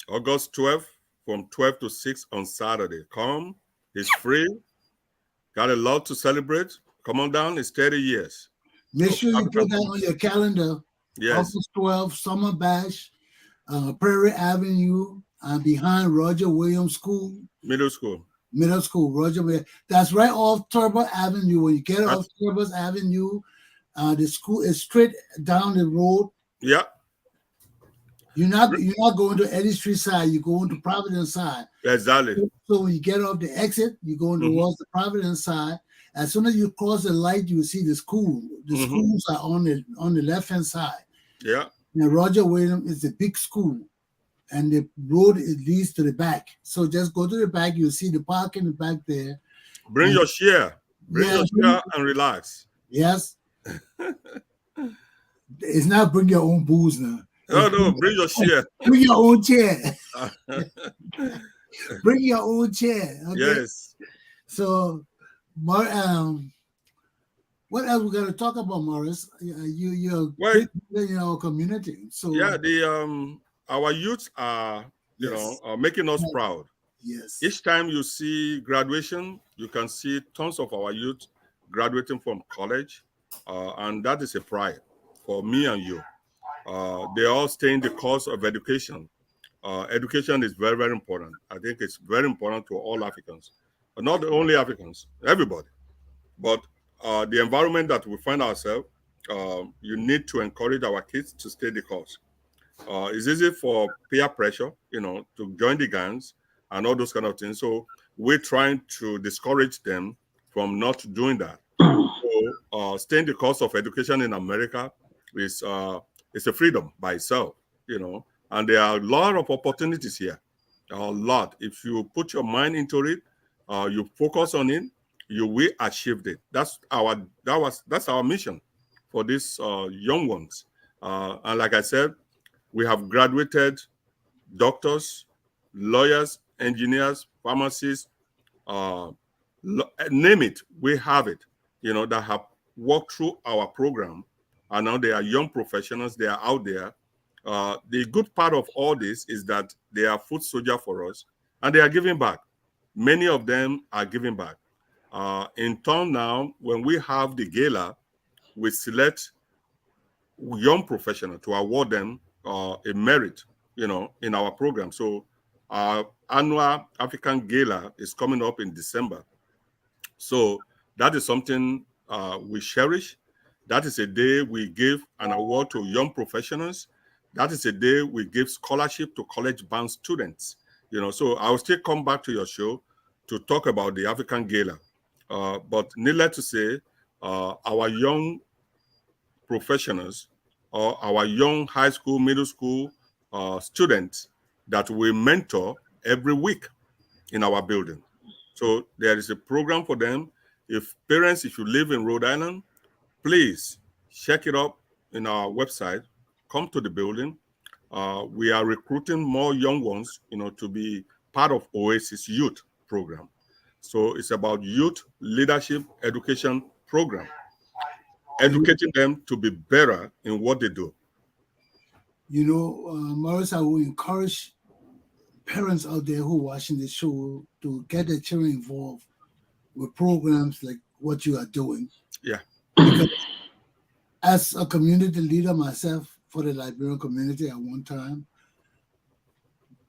August 12th, from 12 to 6 on Saturday. Come. It's free. Got a lot to celebrate. Come on down. It's 30 years. Make of sure you African put that on your calendar. Yes. August 12th, summer bash, Prairie Avenue, behind Roger Williams School. Middle school. Roger Williams. That's right off Turbo Avenue. When you get off Turbo Avenue, the school is straight down the road. Yeah. You're not going to Eddie Street side. You're going to Providence side. Exactly. So when you get off the exit, you're going towards the Providence side. As soon as you cross the light, you will see the school. The schools are on the left hand side. Yeah. Now Roger Williams is the big school, and the road leads to the back. So just go to the back. You'll see the park in the back there. Bring your share. Bring your share and relax. Yes. It's not bring your own booze now. No, bring your share. Bring your own chair. Bring your own chair. Okay? Yes. So, what else we got to talk about, Morris? You're big in our community. So yeah, our youth are making us proud. Yes. Each time you see graduation, you can see tons of our youth graduating from college, and that is a pride for me and you. They all stay in the course of education. Education is very, very important. I think it's very important to all Africans, but not only Africans, everybody. But the environment that we find ourselves, you need to encourage our kids to stay the course. It's easy for peer pressure, to join the gangs and all those kind of things. So we're trying to discourage them from not doing that. So staying the course of education in America is it's a freedom by itself, and there are a lot of opportunities here, a lot. If you put your mind into it, you focus on it, you will achieve it. That's our mission for these young ones. And like I said, we have graduated doctors, lawyers, engineers, pharmacists, name it, we have it, that have walked through our program, and now they are young professionals, they are out there. The good part of all this is that they are foot soldiers for us, and they are giving back. Many of them are giving back. In turn now, when we have the gala, we select young professionals to award them a merit, in our program. So our annual African Gala is coming up in December. So that is something we cherish. That is a day we give an award to young professionals. That is a day we give scholarship to college-bound students. So I will still come back to your show to talk about the African Gala. But needless to say, our young professionals or our young high school, middle school students that we mentor every week in our building. So there is a program for them. If you live in Rhode Island, please check it up in our website. Come to the building. we are recruiting more young ones, to be part of Oasis Youth Program. So it's about youth leadership education program, educating them to be better in what they do. Morris, I will encourage parents out there who are watching the show to get their children involved with programs like what you are doing. Yeah. Because as a community leader myself for the Liberian community at one time,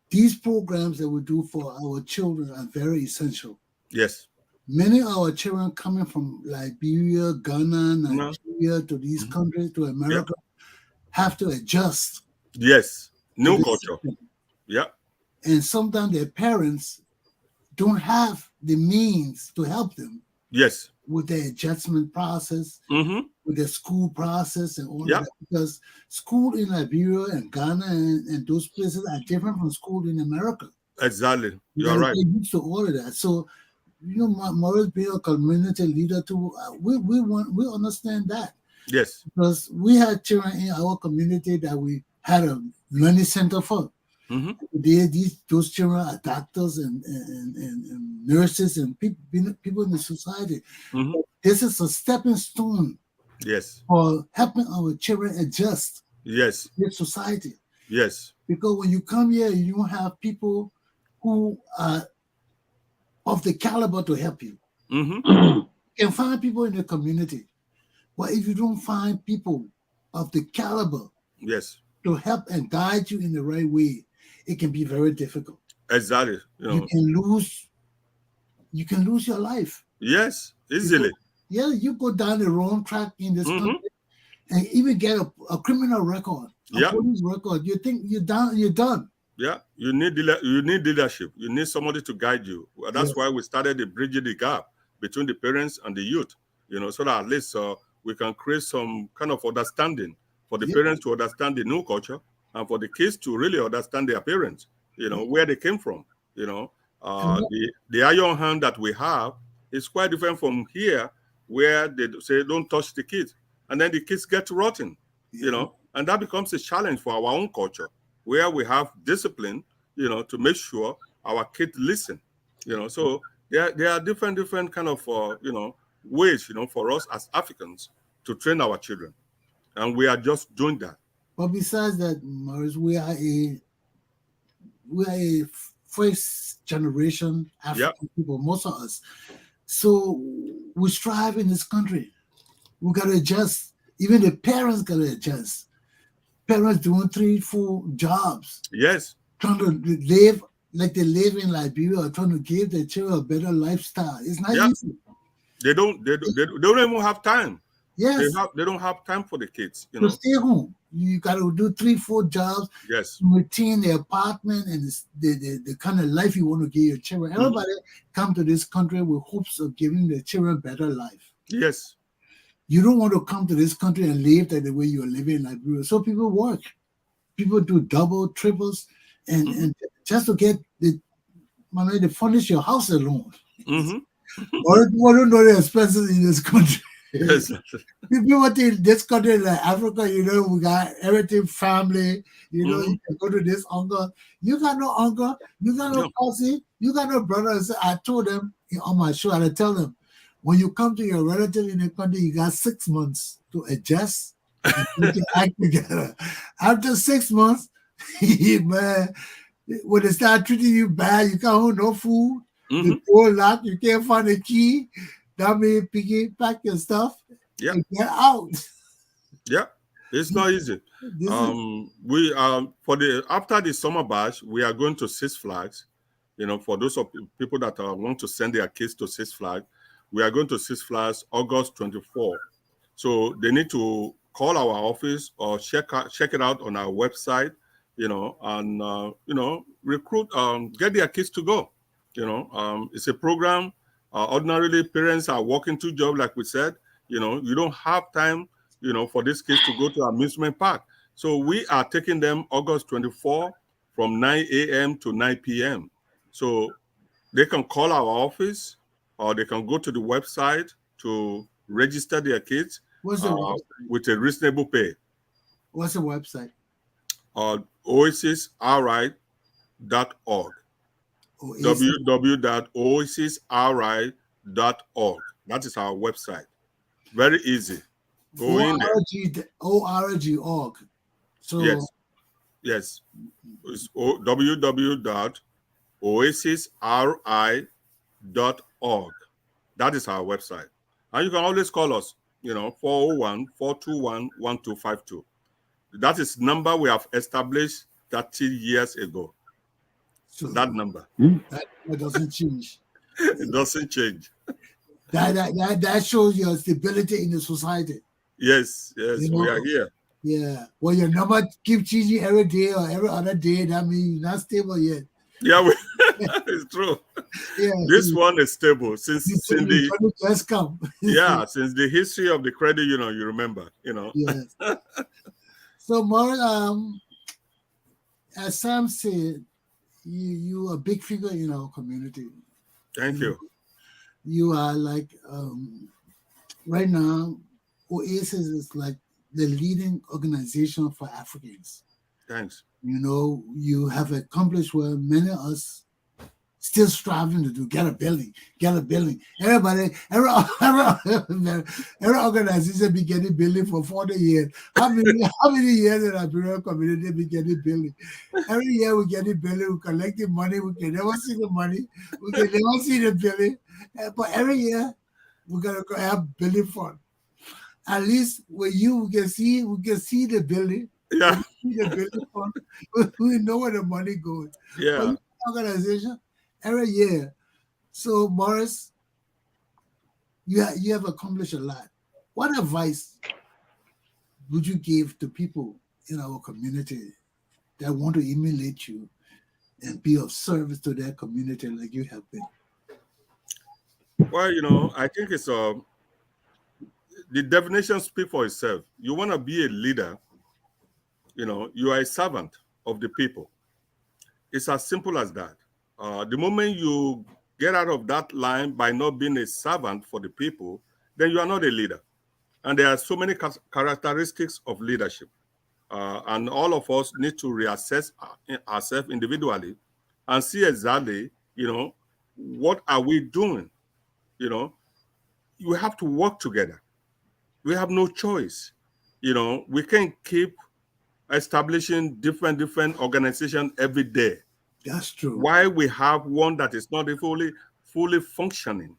these programs that we do for our children are very essential. Yes. Many of our children coming from Liberia, Ghana, Nigeria, to these countries, to America, have to adjust. Yes. New culture. System. Yeah. And sometimes their parents don't have the means to help them. Yes. With the adjustment process, with the school process and all of that. Because school in Liberia and Ghana and those places are different from school in America. Exactly. You're right. Get used to all of that. So, Morris being a community leader too, we understand that. Yes. Because we had children in our community that we had a learning center for. Those children are doctors and nurses and people in the society. This is a stepping stone. Yes. For helping our children adjust. Yes. With society. Yes. Because when you come here, you don't have people who are of the caliber to help you. You can find people in the community, but if you don't find people of the caliber, yes, to help and guide you in the right way, it can be very difficult. Exactly. You can lose your life. Yes, easily. You go down the wrong track in this country and even get a criminal record, a police record. You think you're done. Yeah, you need leadership. You need somebody to guide you. Well, that's why we started the bridging the gap between the parents and the youth. So that at least we can create some kind of understanding for the parents to understand the new culture and for the kids to really understand their parents. Where they came from. The iron hand that we have is quite different from here, where they say don't touch the kids, and then the kids get rotten. And that becomes a challenge for our own culture, where we have discipline, to make sure our kids listen. So there are different kind of ways, for us as Africans to train our children, and we are just doing that. But besides that, Morris, we are a first generation African people, most of us. So we strive in this country. We got to adjust. Even the parents got to adjust. Parents doing 3-4 jobs. Yes. Trying to live like they live in Liberia, or trying to give their children a better lifestyle. It's not easy. They don't even have time. Yes. They don't have time for the kids. To stay home. You got to do 3-4 jobs. Yes. Maintain the apartment and the kind of life you want to give your children. Everybody come to this country with hopes of giving their children better life. Yes. You don't want to come to this country and live the way you're living in Liberia. So people work. People do double, triples, and just to get to furnish your house alone. Or don't know the expenses in this country. Yes. People think this country like Africa, we got everything family, you can go to this uncle. You got no uncle, you got no cousin, you got no brothers. I told them on my show, I tell them, when you come to your relative in the country, you got 6 months to adjust and you can act together. After 6 months, man, when they start treating you bad, you can't hold no food, the door locked, you can't find a key. That means pack your stuff and get out. Yeah, it's not easy. We after the summer bash, we are going to Six Flags. For those of people that want to send their kids to Six Flags, we are going to Six Flags August 24. So they need to call our office or check it out on our website. And recruit, get their kids to go. It's a program. Ordinarily, parents are working 2 jobs, like we said. You don't have time, for these kids to go to amusement park. So we are taking them August 24 from 9 a.m. to 9 p.m. So they can call our office or they can go to the website to register their kids with a reasonable pay. What's the website? oasisri.org. Oasis. www.oasisri.org. That is our website. Very easy. Go in there. org. So Yes. Yes. It's www.oasisri.org. That is our website. And you can always call us, 401-421-1252. That is number we have established 30 years ago. so That number. that doesn't change. It doesn't change. That shows your stability in the society. Yes, You we know? are here. Yeah. Well, your number keep changing every day or every other day. That means you're not stable yet. Yeah, it's true. Yeah. This one is stable since You just come. since the history of the credit union, you remember, Yes. So more as Sam said, you are a big figure in our community. Thank you. You are like right now, Oasis is like the leading organization for Africans. Thanks. You have accomplished what many of us still striving to do. Get a building. Everybody, every organization be getting building for 40 years. How many years in our Bureau community be getting building? Every year we get a building, we collecting money, we can never see the money, we can never see the building. But every year we're gonna go have building fund. At least with you, we can see the building. Yeah. We see the building fund. We know where the money goes. Yeah. But organization every year. So Morris, you have accomplished a lot. What advice would you give to people in our community that want to emulate you and be of service to their community like you have been? Well, I think it's the definition speaks for itself. You want to be a leader, you are a servant of the people. It's as simple as that. The moment you get out of that line by not being a servant for the people, then you are not a leader. And there are so many characteristics of leadership. And all of us need to reassess ourselves individually and see exactly, what are we doing? We have to work together. We have no choice. We can't keep establishing different organizations every day. That's true. Why we have one that is not fully functioning?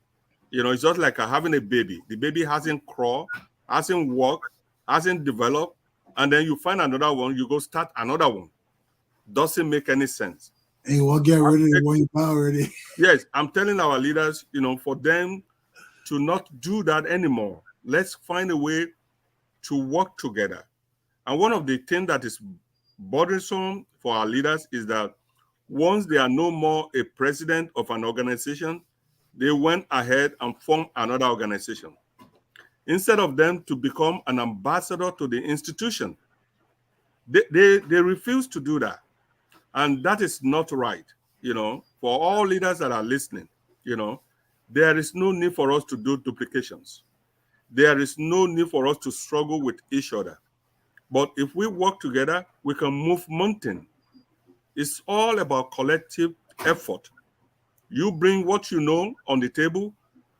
It's just like having a baby. The baby hasn't crawled, hasn't walked, hasn't developed, and then you find another one, you go start another one. Doesn't make any sense. And you won't get rid of the one you buy already. Yes, I'm telling our leaders, for them to not do that anymore. Let's find a way to work together. And one of the things that is bothersome for our leaders is that once they are no more a president of an organization, they went ahead and formed another organization. Instead of them to become an ambassador to the institution, they refuse to do that. And that is not right. For all leaders that are listening, there is no need for us to do duplications. There is no need for us to struggle with each other. But if we work together, we can move mountain. It's all about collective effort. You bring what you know on the table.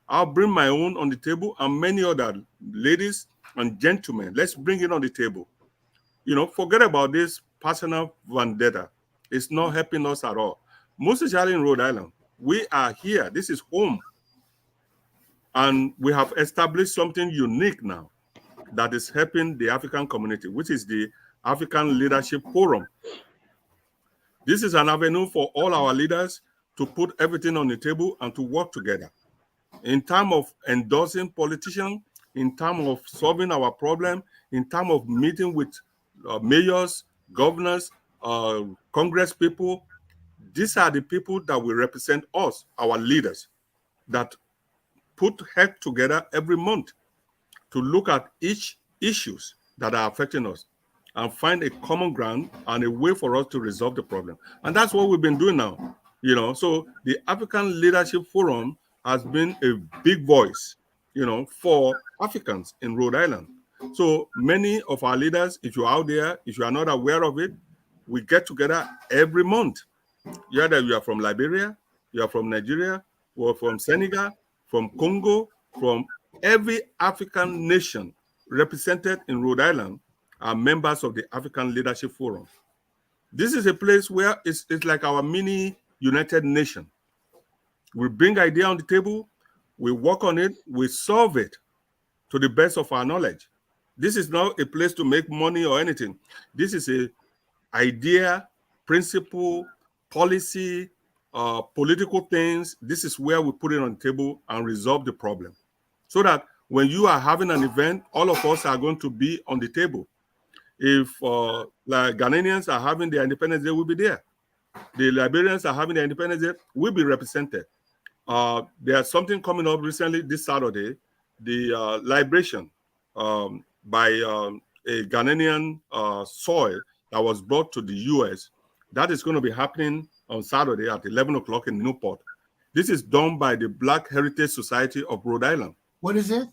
I'll bring my own on the table, and many other ladies and gentlemen. Let's bring it on the table. Forget about this personal vendetta. It's not helping us at all. Most especially in Rhode Island, we are here. This is home. And we have established something unique now that is helping the African community, which is the African Leadership Forum. This is an avenue for all our leaders to put everything on the table and to work together. In terms of endorsing politicians, in terms of solving our problem, in terms of meeting with mayors, governors, Congress people, these are the people that will represent us, our leaders, that put head together every month to look at each issues that are affecting us and find a common ground and a way for us to resolve the problem. And that's what we've been doing now. So the African Leadership Forum has been a big voice, for Africans in Rhode Island. So many of our leaders, if you're out there, if you are not aware of it, we get together every month. Either you are from Liberia, you are from Nigeria, or from Senegal, from Congo, from every African nation represented in Rhode Island are members of the African Leadership Forum. This is a place where it's like our mini United Nation. We bring idea on the table, we work on it, we solve it to the best of our knowledge. This is not a place to make money or anything. This is a idea, principle, policy, political things. This is where we put it on the table and resolve the problem. So that when you are having an event, all of us are going to be on the table. If like Ghanaians are having their Independence Day, we'll be there. The Liberians are having their Independence Day, we'll be represented. There's something coming up recently this Saturday, the liberation by a Ghanaian soil that was brought to the US. That is going to be happening on Saturday at 11 o'clock in Newport. This is done by the Black Heritage Society of Rhode Island. What is it?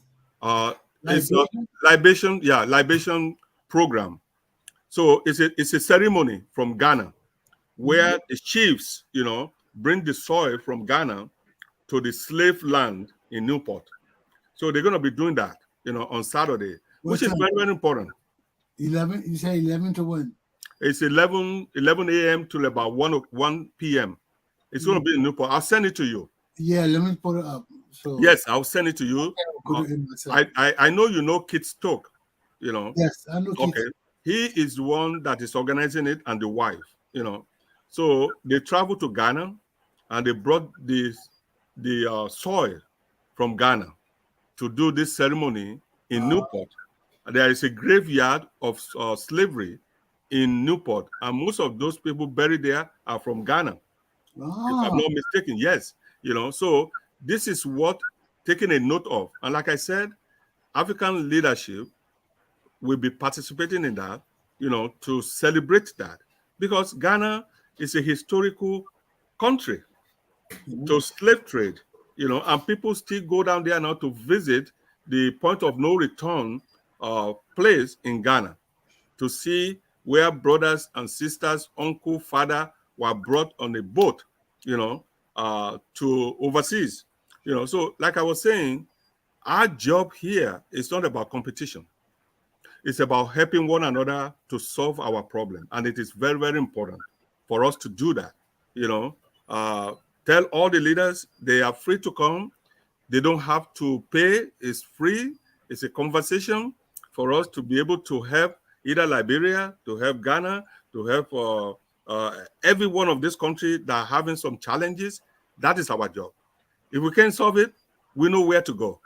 It's a libation program. So it's a ceremony from Ghana where the chiefs, bring the soil from Ghana to the slave land in Newport. So they're going to be doing that, on Saturday, which is very, very important. 11, you say 11 to 1? It's 11 a.m. to about 1 p.m. It's going to be in Newport. I'll send it to you. Yeah, let me put it up. So yes, I'll send it to you. I know you know Kit Stoke, Yes, I know Kit. Okay. He is the one that is organizing it and the wife, So they traveled to Ghana and they brought the soil from Ghana to do this ceremony in Newport. There is a graveyard of slavery in Newport, and most of those people buried there are from Ghana. If I'm not mistaken, yes. So this is what taking a note of. And like I said, African leadership will be participating in that, to celebrate that. Because Ghana is a historical country to slave trade, and people still go down there now to visit the point of no return place in Ghana to see where brothers and sisters, uncle, father were brought on a boat, to overseas. So like I was saying, our job here is not about competition. It's about helping one another to solve our problem. And it is very, very important for us to do that. Tell all the leaders they are free to come. They don't have to pay. It's free. It's a conversation for us to be able to help either Liberia, to help Ghana, to help every one of these countries that are having some challenges. That is our job. If we can't solve it, we know where to go.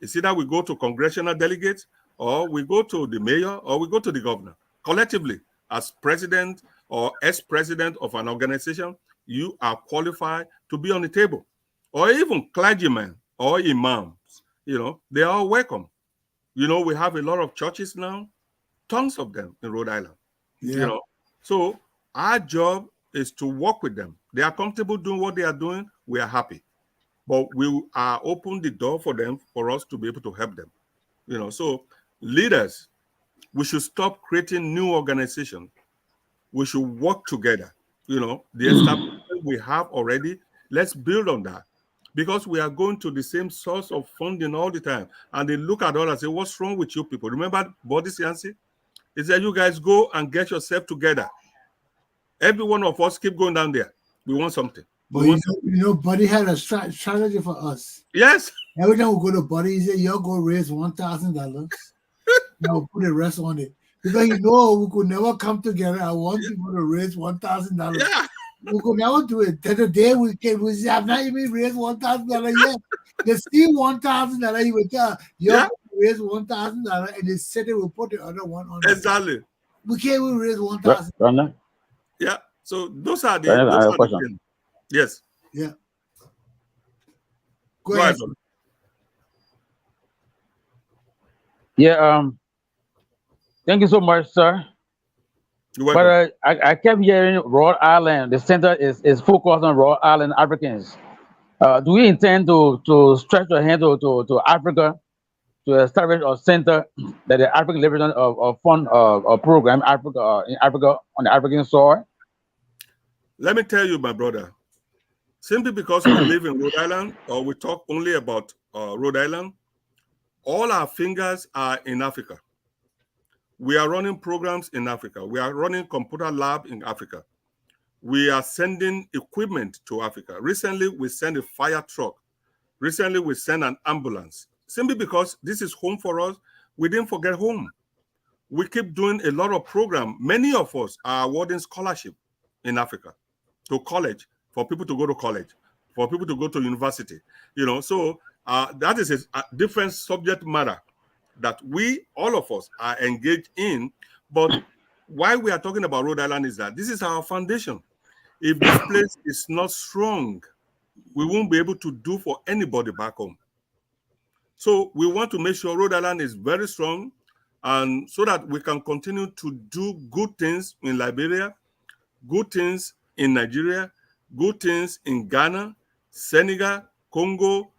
It's either we go to congressional delegates, or we go to the mayor, or we go to the governor. Collectively, as president or ex-president of an organization, you are qualified to be on the table. Or even clergymen or imams, they are all welcome. We have a lot of churches now, tons of them in Rhode Island. Yeah. So our job is to work with them. They are comfortable doing what they are doing. We are happy. But we are open the door for them, for us to be able to help them. So leaders, we should stop creating new organizations. We should work together. The establishment we have already, let's build on that. Because we are going to the same source of funding all the time. And they look at us and say, what's wrong with you people? Remember Body Yancy? He said, you guys go and get yourself together. Every one of us keep going down there. We want something. But Buddy had a strategy for us. Yes. Every time we go to Buddy, he said, y'all go raise $1,000. Now put the rest on it. Because we could never come together. I want people to raise $1,000. Yeah. We could never do it. Then the day we have not even raised $1,000 yet. They see $1,000, you would tell, raise $1,000, and they said they will put the other one on. Exactly. We can't even raise $1,000. Yeah. So those are the things. Yes. Yeah. Go ahead. Yeah. Thank you so much, sir. But I kept hearing Rhode Island. The center is focused on Rhode Island Africans. Do we intend to stretch our hand to Africa to establish a center that the African Liberation of Fund program Africa in Africa on the African soil. Let me tell you, my brother, simply because we live in Rhode Island or we talk only about Rhode Island, all our fingers are in Africa. We are running programs in Africa. We are running computer lab in Africa. We are sending equipment to Africa. Recently, we sent a fire truck. Recently, we sent an ambulance. Simply because this is home for us, we didn't forget home. We keep doing a lot of programs. Many of us are awarding scholarship in Africa to college, for people to go to college, for people to go to university. So that is a different subject matter that we, all of us, are engaged in. But why we are talking about Rhode Island is that this is our foundation. If this place is not strong, we won't be able to do for anybody back home. So we want to make sure Rhode Island is very strong, and so that we can continue to do good things in Liberia, good things in Nigeria, good things in Ghana, Senegal, Congo,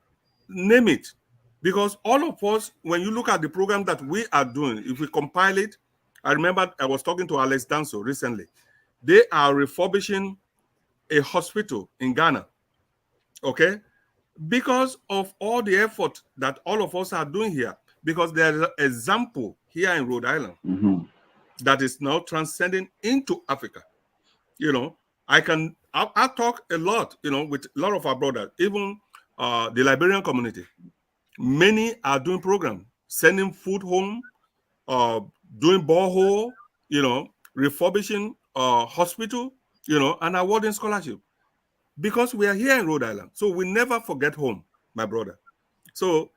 name it. Because all of us, when you look at the program that we are doing, if we compile it, I remember I was talking to Alex Danso recently. They are refurbishing a hospital in Ghana, okay? Because of all the effort that all of us are doing here. Because there's an example here in Rhode Island that is now transcending into Africa. I talk a lot, with a lot of our brothers, even the Liberian community. Many are doing programs, sending food home, doing borehole, refurbishing hospital, and awarding scholarship. Because we are here in Rhode Island, so we never forget home, my brother. So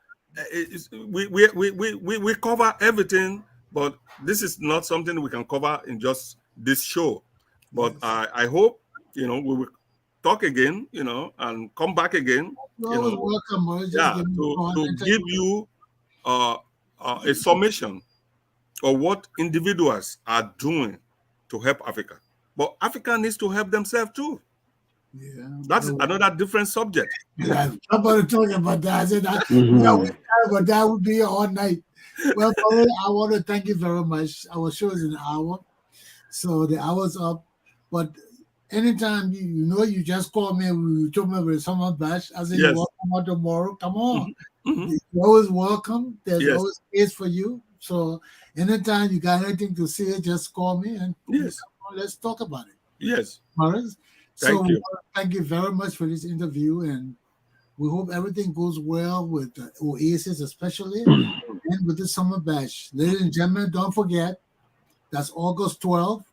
we cover everything, but this is not something we can cover in just this show. But Yes. I hope we will talk again, and come back again. You're always welcome, bro. Just Yeah, give me a call to and give you a summation of what individuals are doing to help Africa. But Africa needs to help themselves too. Yeah, That's another different subject. yeah, I'm about to talk about that. I said that, but that would be all night. Well, brother, I want to thank you very much. Our show is an hour, so the hour's up. But anytime you just call me, we told me with summer bash. I said, Yes. you want to come out tomorrow? Come on. Mhm. You're always welcome. There's Yes. always space for you. So anytime you got anything to say, just call me and Yes. let's talk about it. Yes. Morris. Thank you. Thank you very much for this interview, and we hope everything goes well with Oasis, especially, and with the summer bash. Ladies and gentlemen, don't forget, that's August 12th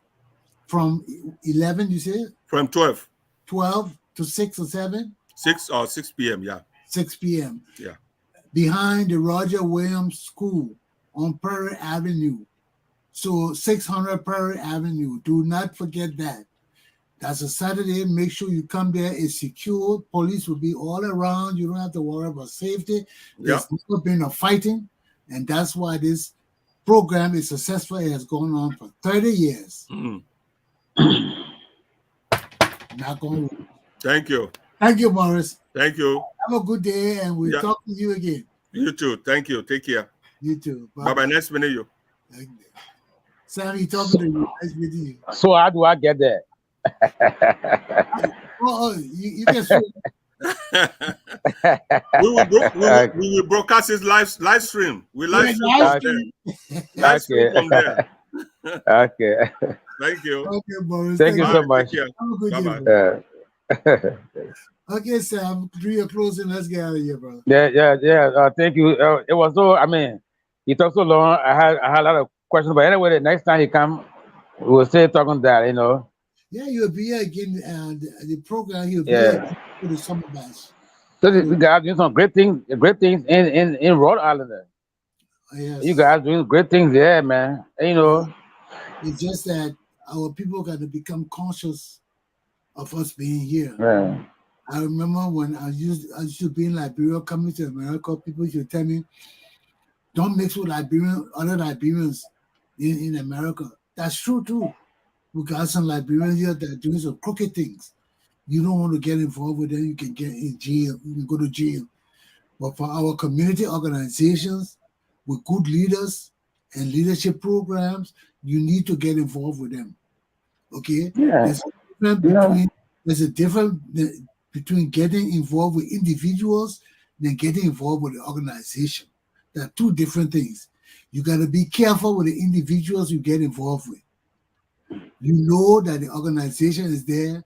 from 11, you say? From 12. 12 to 6 or 7? 6 p.m., yeah. 6 p.m. Yeah. Behind the Roger Williams School on Prairie Avenue. So 600 Prairie Avenue. Do not forget that. That's a Saturday. Make sure you come there. It's secure. Police will be all around. You don't have to worry about safety. There's never been a fighting. And that's why this program is successful. It has gone on for 30 years. Not going to. Thank you. Thank you, Morris. Thank you. Have a good day, and we'll talk to you again. You too. Thank you. Take care. You too. Bye-bye. Nice meeting you. Sammy, talking to you. Nice meeting you. So how do I get there? You can swim. we will broadcast his live stream. We live stream from there. Okay. Thank you. Okay, Boris. Thank you so much. Bye-bye. Okay, Sam, do your closing. Let's get out of here, brother. Yeah. Thank you. It was so. I mean, he talked so long. I had a lot of questions, but anyway, the next time he come, we will still talking that. Yeah, you'll be here again. The program he'll be here for the summer bash. So you guys doing some great things in Rhode Island. Yes. You guys doing great things there, man. It's just that our people got to become conscious of us being here. Yeah. I remember when I used to be in Liberia, coming to America, people used to tell me, don't mix with other Liberians in America. That's true too. We got some Liberians here that are doing some crooked things. You don't want to get involved with them, you can get in jail, you can go to jail. But for our community organizations, with good leaders and leadership programs, you need to get involved with them. Okay? Yeah. There's a difference between getting involved with individuals than getting involved with the organization. There are two different things. You got to be careful with the individuals you get involved with. You know that the organization is there.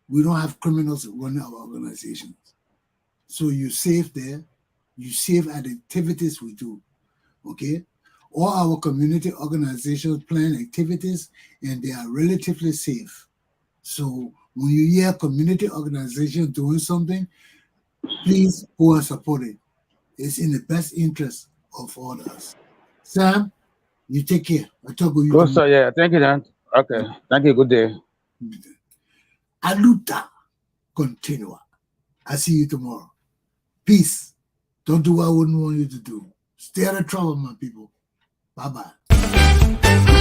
We don't have criminals running our organizations. So you're safe there. You're safe at the activities we do. Okay? All our community organizations plan activities and they are relatively safe. So when you hear community organization doing something, please go and support it. It's in the best interest of all of us. Sam, you take care. I'll talk with you Good, tomorrow. sir. Yeah. Thank you, Dan. Okay. Thank you. Good day. Aluta continua. I see you tomorrow. Peace. Don't do what I wouldn't want you to do. Stay out of trouble, my people. Bye-bye.